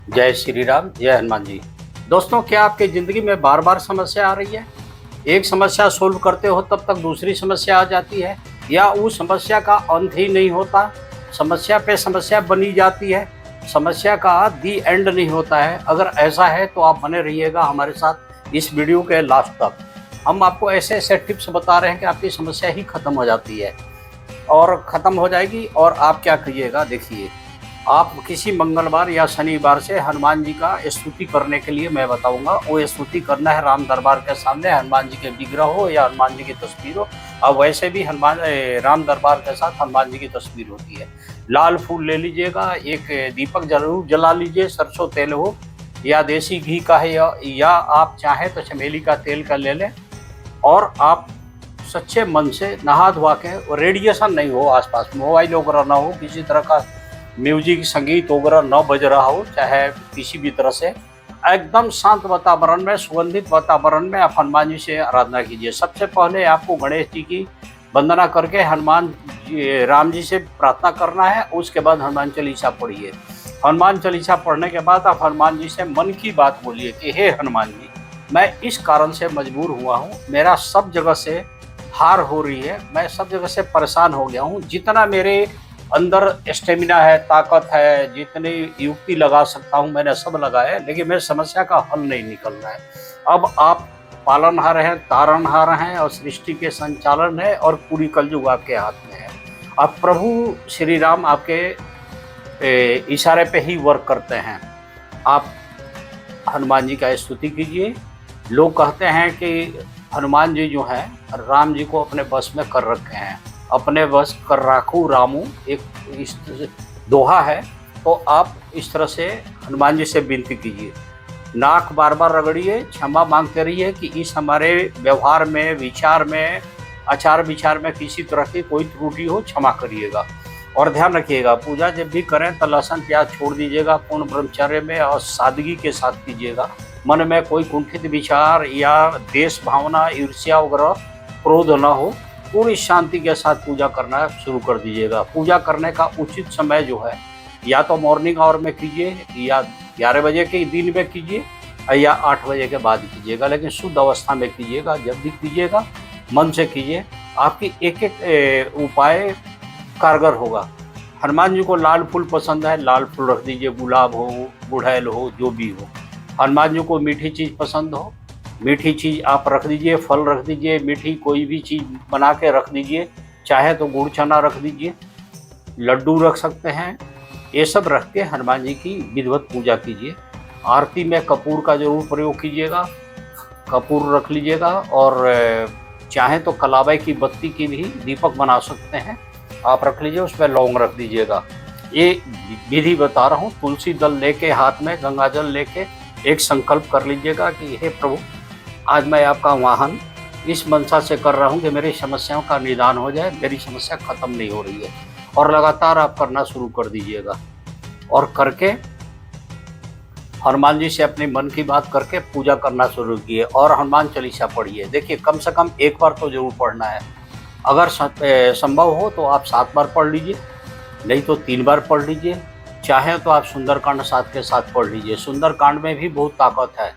जय श्री राम, जय हनुमान जी। दोस्तों, क्या आपकी ज़िंदगी में बार बार समस्या आ रही है? एक समस्या सोल्व करते हो तब तक दूसरी समस्या आ जाती है, या उस समस्या का अंत ही नहीं होता, समस्या पे समस्या बनी जाती है, समस्या का दी एंड नहीं होता है। अगर ऐसा है तो आप बने रहिएगा हमारे साथ इस वीडियो के लास्ट तक। हम आपको ऐसे ऐसे टिप्स बता रहे हैं कि आपकी समस्या ही खत्म हो जाती है और ख़त्म हो जाएगी। और आप क्या करिएगा, देखिए, आप किसी मंगलवार या शनिवार से हनुमान जी का स्तुति करने के लिए मैं बताऊंगा। वो स्तुति करना है राम दरबार के सामने, हनुमान जी के विग्रह हो या हनुमान जी की तस्वीर हो। अब वैसे भी राम दरबार के साथ हनुमान जी की तस्वीर होती है। लाल फूल ले लीजिएगा, एक दीपक जरूर जला लीजिए, सरसों तेल हो या देसी घी का है, या आप चाहें तो चमेली का तेल का ले लें। और आप सच्चे मन से नहा धोवा के, रेडिएशन नहीं हो, आसपास मोबाइल वगैरह ना हो, किसी तरह का म्यूजिक संगीत वगैरह न बज रहा हो, चाहे किसी भी तरह से, एकदम शांत वातावरण में, सुगंधित वातावरण में आप हनुमान जी से आराधना कीजिए। सबसे पहले आपको गणेश जी की वंदना करके राम जी से प्रार्थना करना है। उसके बाद हनुमान चालीसा पढ़िए। हनुमान चालीसा पढ़ने के बाद आप हनुमान जी से मन की बात बोलिए कि हे हनुमान जी, मैं इस कारण से मजबूर हुआ हूँ, मेरा सब जगह से हार हो रही है, मैं सब जगह से परेशान हो गया हूँ, जितना मेरे अंदर स्टेमिना है, ताकत है, जितनी युक्ति लगा सकता हूँ मैंने सब लगाया है, लेकिन मेरी समस्या का हल नहीं निकल रहा है। अब आप पालनहार हैं, तारणहार हैं और सृष्टि के संचालन है, और पूरी कलयुग आपके हाथ में है। अब प्रभु श्री राम आपके इशारे पे ही वर्क करते हैं। आप हनुमान जी का स्तुति कीजिए। लोग कहते हैं कि हनुमान जी जो हैं राम जी को अपने बस में कर रखे हैं, अपने बस कर राखू रामू, एक इस दोहा है। तो आप इस तरह से हनुमान जी से विनती कीजिए, नाक बार बार रगड़िए, क्षमा मांगते रहिए कि इस हमारे व्यवहार में, विचार में, आचार विचार में किसी तरह की कोई त्रुटि हो, क्षमा करिएगा। और ध्यान रखिएगा, पूजा जब भी करें तो लहसुन प्याज छोड़ दीजिएगा, पूर्ण ब्रह्मचर्य में और सादगी के साथ कीजिएगा। मन में कोई कुंठित विचार या देश भावना, ईर्ष्या वगैरह, क्रोध न हो, पूरी शांति के साथ पूजा करना शुरू कर दीजिएगा। पूजा करने का उचित समय जो है, या तो मॉर्निंग आवर में कीजिए, या 11 बजे के दिन में कीजिए, या 8 बजे के बाद कीजिएगा, लेकिन शुद्ध अवस्था में कीजिएगा। जब भी कीजिएगा मन से कीजिए, आपकी एक एक उपाय कारगर होगा। हनुमान जी को लाल फूल पसंद है, लाल फूल रख दीजिए, गुलाब हो, गुड़हल हो, जो भी हो। हनुमान जी को मीठी चीज़ पसंद हो, मीठी चीज़ आप रख दीजिए, फल रख दीजिए, मीठी कोई भी चीज़ बना के रख दीजिए, चाहे तो गुड़ चना रख दीजिए, लड्डू रख सकते हैं। ये सब रख के हनुमान जी की विधिवत पूजा कीजिए। आरती में कपूर का जरूर प्रयोग कीजिएगा, कपूर रख लीजिएगा। और चाहें तो कलाबाई की बत्ती की भी दीपक बना सकते हैं, आप रख लीजिए, उसमें लौंग रख दीजिएगा। ये विधि बता रहा हूँ। तुलसी दल लेके, हाथ में गंगा जल लेके एक संकल्प कर लीजिएगा कि हे प्रभु, आज मैं आपका वाहन इस मंशा से कर रहा हूँ कि मेरी समस्याओं का निदान हो जाए, मेरी समस्या ख़त्म नहीं हो रही है। और लगातार आप करना शुरू कर दीजिएगा, और करके हनुमान जी से अपने मन की बात करके पूजा करना शुरू किए। और हनुमान चालीसा पढ़िए। देखिए, कम से कम एक बार तो जरूर पढ़ना है। अगर संभव हो तो आप 7 बार पढ़ लीजिए, नहीं तो 3 बार पढ़ लीजिए। चाहे तो आप सुंदरकांड साथ के साथ पढ़ लीजिए। सुंदरकांड में भी बहुत ताकत है,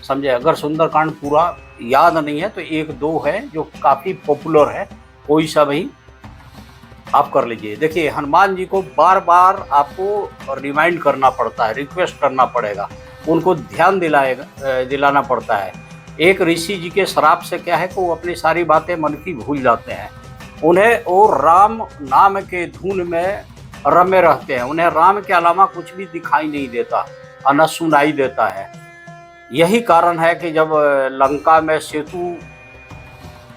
समझे। अगर सुंदरकांड पूरा याद नहीं है तो 1-2 है जो काफ़ी पॉपुलर है, कोई सा भी आप कर लीजिए। देखिए, हनुमान जी को बार बार आपको रिमाइंड करना पड़ता है, रिक्वेस्ट करना पड़ेगा, उनको ध्यान दिलाना पड़ता है। एक ऋषि जी के श्राप से क्या है कि वो अपनी सारी बातें मन की भूल जाते हैं। उन्हें वो राम नाम के धुन में रमे रहते हैं, उन्हें राम के अलावा कुछ भी दिखाई नहीं देता और न सुनाई देता है। यही कारण है कि जब लंका में सेतु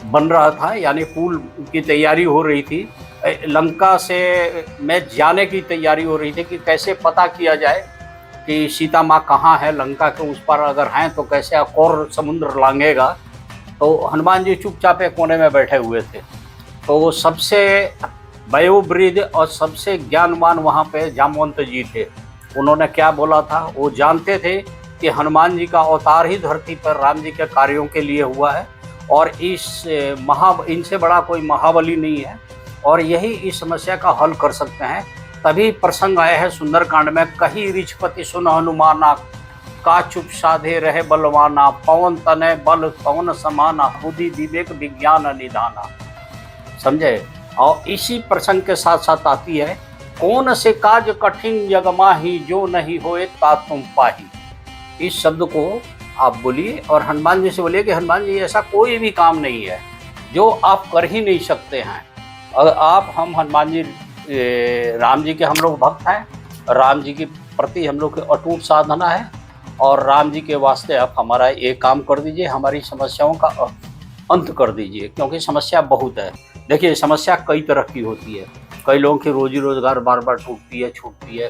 बन रहा था, यानी पुल की तैयारी हो रही थी, लंका से में जाने की तैयारी हो रही थी कि कैसे पता किया जाए कि सीता माँ कहाँ है, लंका के उस पार अगर हैं तो कैसे और समुद्र लांघेगा। तो हनुमान जी चुपचाप एक कोने में बैठे हुए थे। तो वो सबसे वयोवृद्ध और सबसे ज्ञानवान वहाँ पे जामवंत जी थे। उन्होंने क्या बोला था, वो जानते थे कि हनुमान जी का अवतार ही धरती पर राम जी के कार्यों के लिए हुआ है, और इनसे बड़ा कोई महाबली नहीं है, और यही इस समस्या का हल कर सकते हैं। तभी प्रसंग आया है सुंदरकांड में, कही रिछपति सुन हनुमाना, का चुप साधे रहे बलवाना, पवन तनय बल पवन समाना, बुद्धि विवेक विज्ञान निधाना। समझे? और इसी प्रसंग के साथ साथ आती है, कौन से काज कठिन जग माही, जो नहीं होए ता तुम पाही। इस शब्द को आप बोलिए और हनुमान जी से बोलिए कि हनुमान जी ऐसा कोई भी काम नहीं है जो आप कर ही नहीं सकते हैं। अगर आप हम हनुमान जी राम जी के हम लोग भक्त हैं, राम जी के प्रति हम लोग की अटूट साधना है, और राम जी के वास्ते आप हमारा एक काम कर दीजिए, हमारी समस्याओं का अंत कर दीजिए, क्योंकि समस्या बहुत है। देखिए, समस्या कई तरह की होती है। कई लोगों की रोजी रोजगार बार बार टूटती है, छूटती है।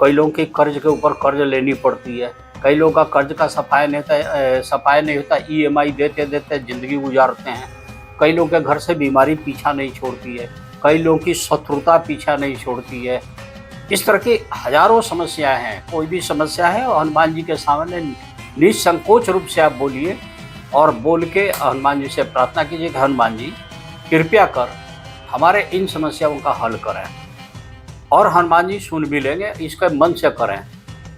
कई लोगों की कर्ज के ऊपर कर्ज लेनी पड़ती है। कई लोगों का कर्ज का सफाई नहीं होता, EMI देते देते ज़िंदगी गुजारते हैं। कई लोगों के घर से बीमारी पीछा नहीं छोड़ती है। कई लोगों की शत्रुता पीछा नहीं छोड़ती है। इस तरह की हजारों समस्याएं हैं। कोई भी समस्या है और हनुमान जी के सामने निसंकोच रूप से आप बोलिए, और बोल के हनुमान जी से प्रार्थना कीजिए कि हनुमान जी कृपया कर हमारे इन समस्याओं का हल करें। और हनुमान जी सुन भी लेंगे, इसका मन से करें।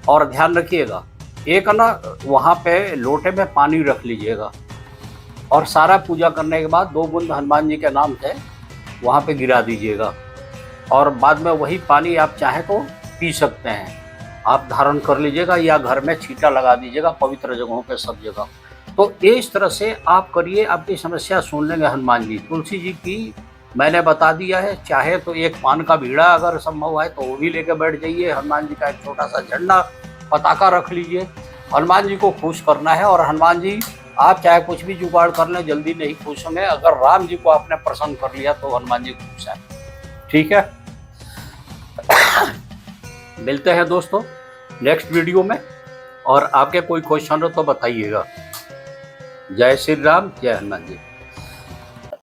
और ध्यान रखिएगा, एक ना वहाँ पे लोटे में पानी रख लीजिएगा, और सारा पूजा करने के बाद 2 बूंद हनुमान जी के नाम से वहाँ पे गिरा दीजिएगा, और बाद में वही पानी आप चाहे तो पी सकते हैं। आप धारण कर लीजिएगा या घर में छींटा लगा दीजिएगा पवित्र जगहों पे सब जगह। तो इस तरह से आप करिए, आपकी समस्या सुन लेंगे हनुमान जी। तुलसी जी की मैंने बता दिया है, चाहे तो एक पान का बीड़ा अगर संभव है तो वो भी लेके बैठ जाइए। हनुमान जी का एक छोटा सा झंडा पताका रख लीजिए। हनुमान जी को खुश करना है, और हनुमान जी आप चाहे कुछ भी जुगाड़ कर लें, जल्दी नहीं खुश होंगे। अगर राम जी को आपने प्रसन्न कर लिया तो हनुमान जी खुश है। ठीक है, मिलते हैं दोस्तों नेक्स्ट वीडियो में, और आपके कोई क्वेश्चन हो तो बताइएगा। जय श्री राम, जय हनुमान जी।